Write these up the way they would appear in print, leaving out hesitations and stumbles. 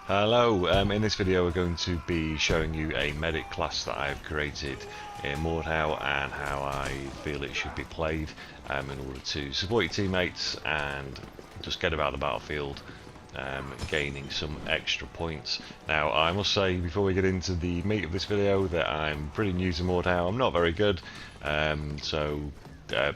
Hello, in this video we're going to be showing you a medic class that I've created in Mordhau and how I feel it should be played in order to support your teammates and just get about the battlefield, gaining some extra points. Now I must say before we get into the meat of this video that I'm pretty new to Mordhau. I'm not very good,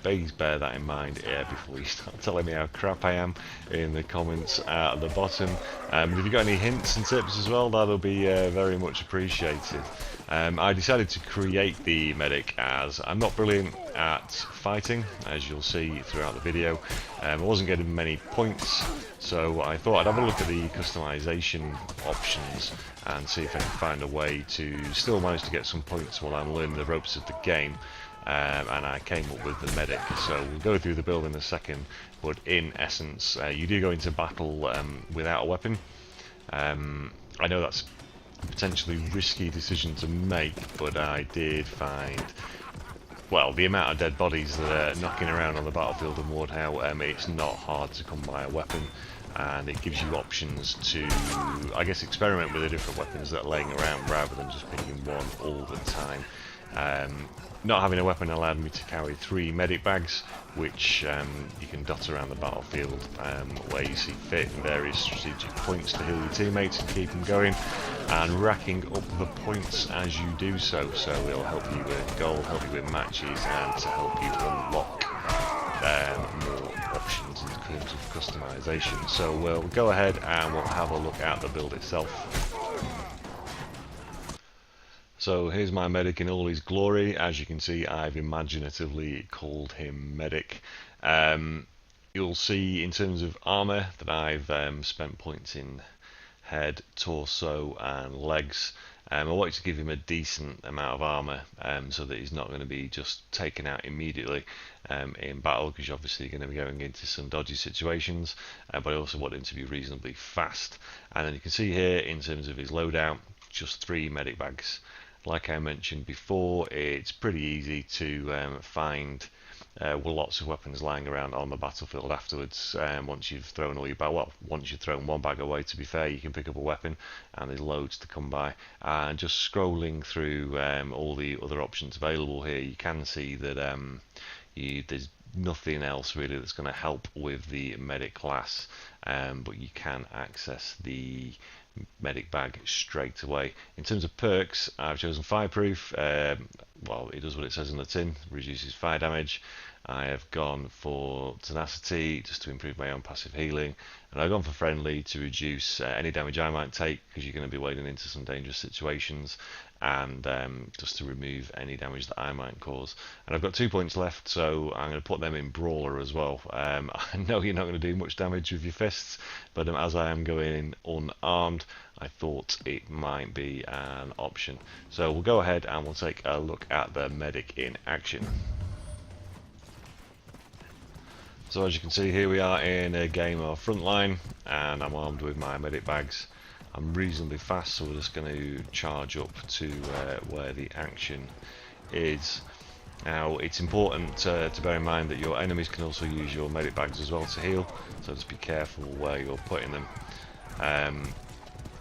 please bear that in mind before you start telling me how crap I am in the comments at the bottom. If you've got any hints and tips as well, that'll be very much appreciated. I decided to create the medic as I'm not brilliant at fighting, as you'll see throughout the video. I wasn't getting many points, so I thought I'd have a look at the customization options and see if I can find a way to still manage to get some points while I'm learning the ropes of the game. And I came up with the medic, so we'll go through the build in a second, but in essence you do go into battle without a weapon. I know that's a potentially risky decision to make, but I did find, well, the amount of dead bodies that are knocking around on the battlefield of Mordhau, it's not hard to come by a weapon, and it gives you options to, I guess, experiment with the different weapons that are laying around rather than just picking one all the time. Not having a weapon allowed me to carry 3 medic bags, which you can dot around the battlefield where you see fit in various strategic points to heal your teammates and keep them going, and racking up the points as you do so. So it'll help you with gold, help you with matches, and to help you unlock more options in terms of customization. So we'll go ahead and we'll have a look at the build itself. So here's my medic in all his glory. As you can see, I've imaginatively called him Medic. You'll see in terms of armour that I've spent points in head, torso and legs. I want to give him a decent amount of armour so that he's not going to be just taken out immediately in battle, because you're obviously going to be going into some dodgy situations, but I also want him to be reasonably fast. And then you can see here in terms of his loadout, just 3 medic bags. Like I mentioned before, it's pretty easy to find lots of weapons lying around on the battlefield afterwards. Once you've thrown all your once you've thrown one bag away, to be fair, you can pick up a weapon, and there's loads to come by. And just scrolling through all the other options available here, you can see that there's nothing else really that's going to help with the medic class, but you can access the medic bag straight away. In terms of perks, I've chosen fireproof. Well, it does what it says in the tin, reduces fire damage. I have gone for tenacity just to improve my own passive healing, and I've gone for friendly to reduce any damage I might take, because you're going to be wading into some dangerous situations, and just to remove any damage that I might cause. And I've got 2 points left, so I'm going to put them in brawler as well. I know you're not going to do much damage with your fists, but as I am going in unarmed, I thought it might be an option. So we'll go ahead and we'll take a look at the medic in action. So as you can see, here we are in a game of frontline, and I'm armed with my medic bags. I'm reasonably fast, so we're just going to charge up to where the action is. Now, it's important to bear in mind that your enemies can also use your medic bags as well to heal, so just be careful where you're putting them.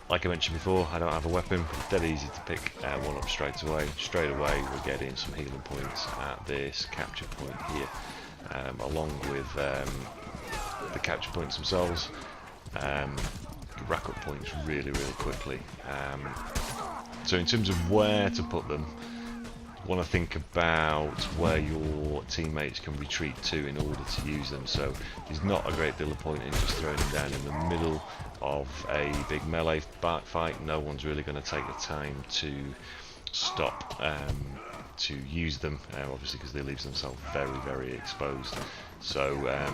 Like I mentioned before, I don't have a weapon, but it's dead easy to pick one up straight away. Straight away, we're getting some healing points at this capture point here, along with the capture points themselves. Rack up points really quickly. So in terms of where to put them, you want to think about where your teammates can retreat to in order to use them. So there's not a great deal of point in just throwing them down in the middle of a big melee fight. No one's really going to take the time to stop to use them, obviously, because they leave themselves very exposed. So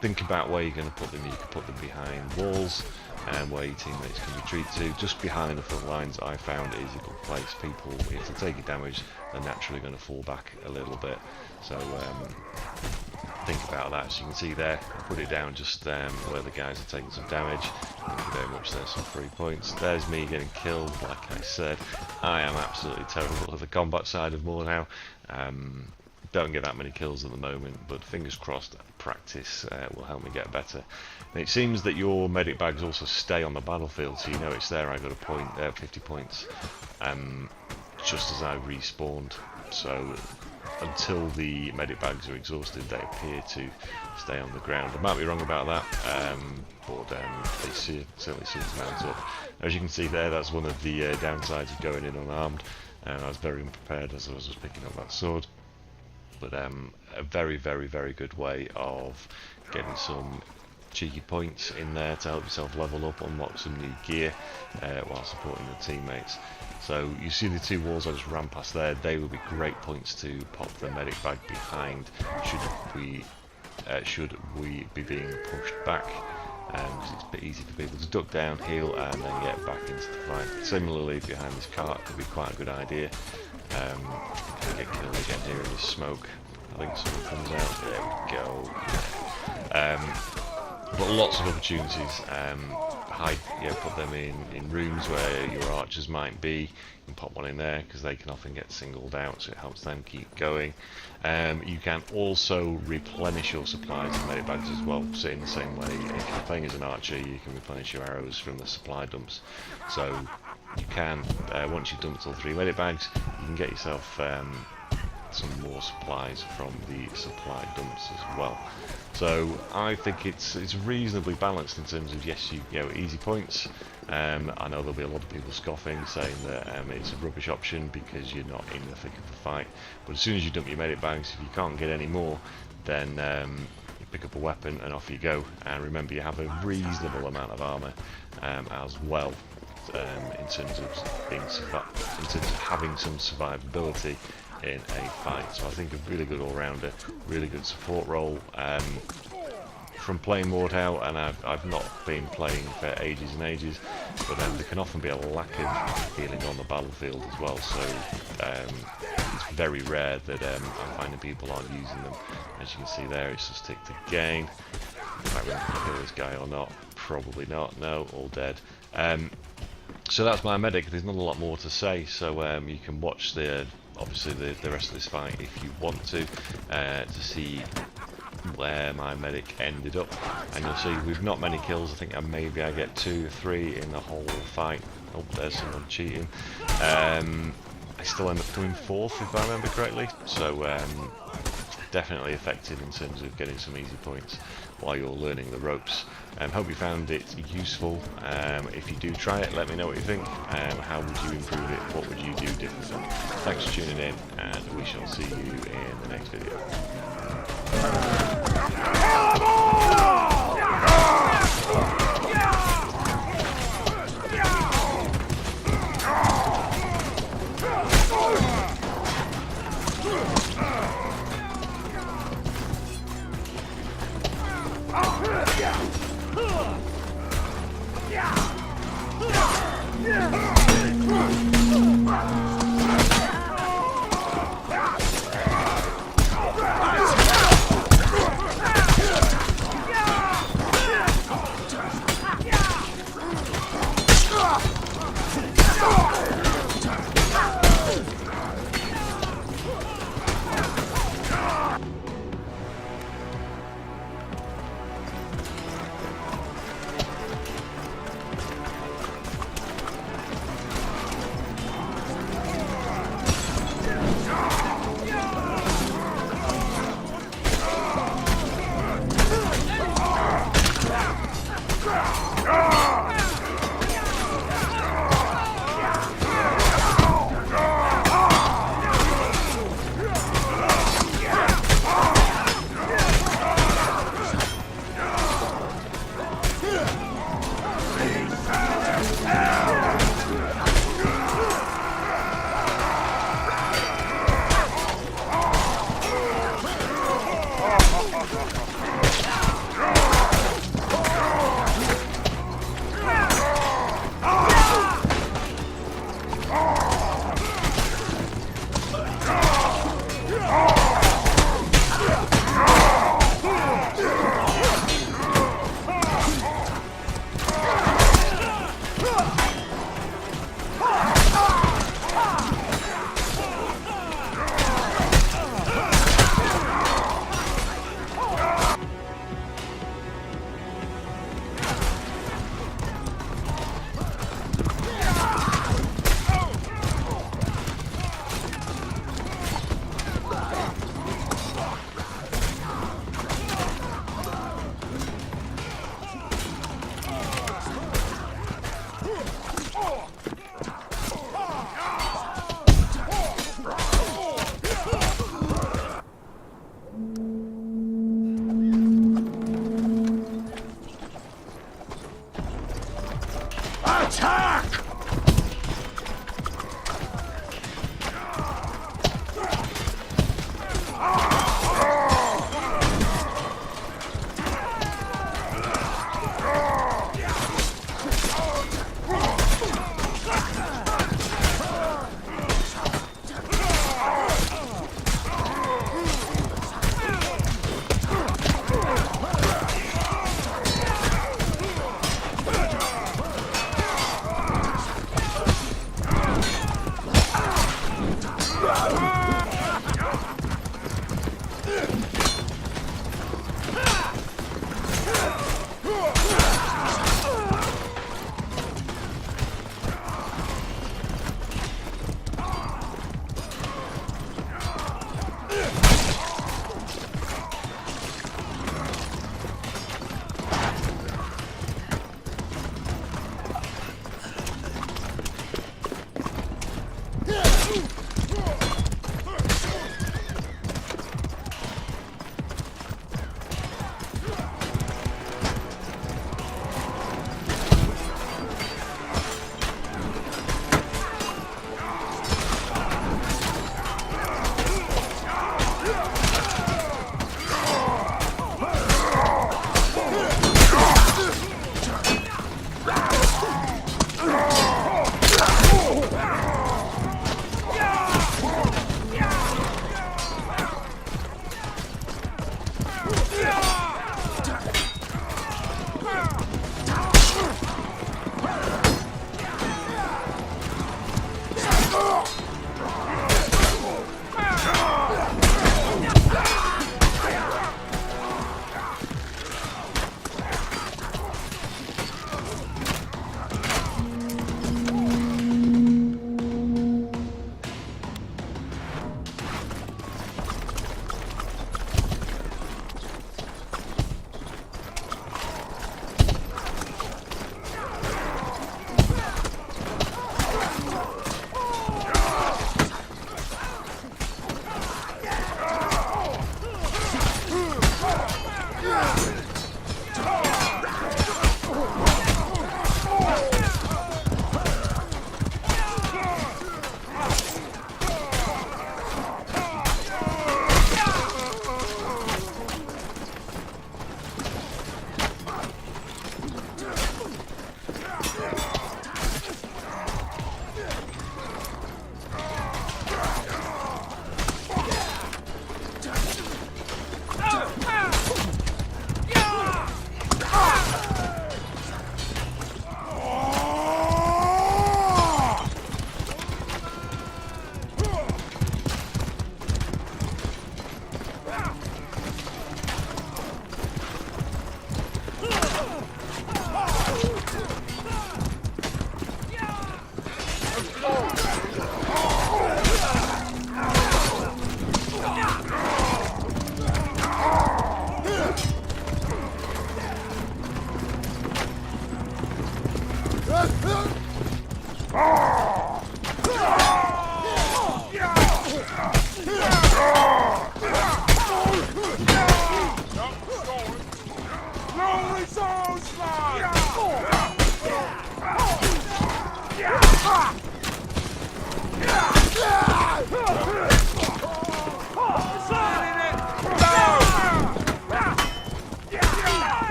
think about where you're going to put them. You can put them behind walls, and where your teammates can retreat to. Just behind the front lines, I found, is a good place. People, if they're taking damage, they're naturally going to fall back a little bit. So think about that. So you can see there, I put it down just where the guys are taking some damage. Thank you very much. There's some 3 points. There's me getting killed. Like I said, I am absolutely terrible at the combat side of Mordhau. don't get that many kills at the moment, but fingers crossed, practice will help me get better. And it seems that your medic bags also stay on the battlefield, so you know it's there. I got a point, 50 points, just as I respawned. So until the medic bags are exhausted, they appear to stay on the ground. I might be wrong about that, but they certainly seem to mount up. As you can see there, that's one of the downsides of going in unarmed. I was very unprepared as I was picking up that sword. But a very, very, very good way of getting some cheeky points in there to help yourself level up, unlock some new gear while supporting your teammates. So you see the two walls I just ran past there, they would be great points to pop the medic bag behind should we be being pushed back, because it's a bit easy for people to duck down, heal and then get back into the fight. Similarly, behind this cart could be quite a good idea. Can get killed again here in the smoke. I think someone comes out. There we go. But lots of opportunities. Hide, put them in rooms where your archers might be. You can pop one in there because they can often get singled out, so it helps them keep going. You can also replenish your supplies and medic bags as well. So in the same way, if you're playing as an archer, you can replenish your arrows from the supply dumps. So you can, once you've dumped all 3 medic bags, you can get yourself some more supplies from the supply dumps as well. So I think it's reasonably balanced in terms of, yes, you easy points. I know there'll be a lot of people scoffing, saying that it's a rubbish option because you're not in the thick of the fight. But as soon as you dump your medic bags, if you can't get any more, then you pick up a weapon and off you go. And remember, you have a reasonable amount of armor as well. In terms of having some survivability in a fight. So I think a really good all-rounder, really good support role. From playing Mordhau, and I've not been playing for ages and ages, but there can often be a lack of healing on the battlefield as well, so it's very rare that I'm finding people aren't using them. As you can see there, it's just ticked again. Might remember if I kill this guy or not. Probably not. No, all dead. So that's my medic. There's not a lot more to say, so you can watch obviously the rest of this fight if you want to see where my medic ended up, and you'll see we've not many kills. I think maybe I get 2 or 3 in the whole fight. Oh, there's someone cheating. I still end up coming 4th if I remember correctly, so definitely effective in terms of getting some easy points while you're learning the ropes. Hope you found it useful. If you do try it, let me know what you think. How would you improve it? What would you do differently? Thanks for tuning in, and we shall see you in the next video.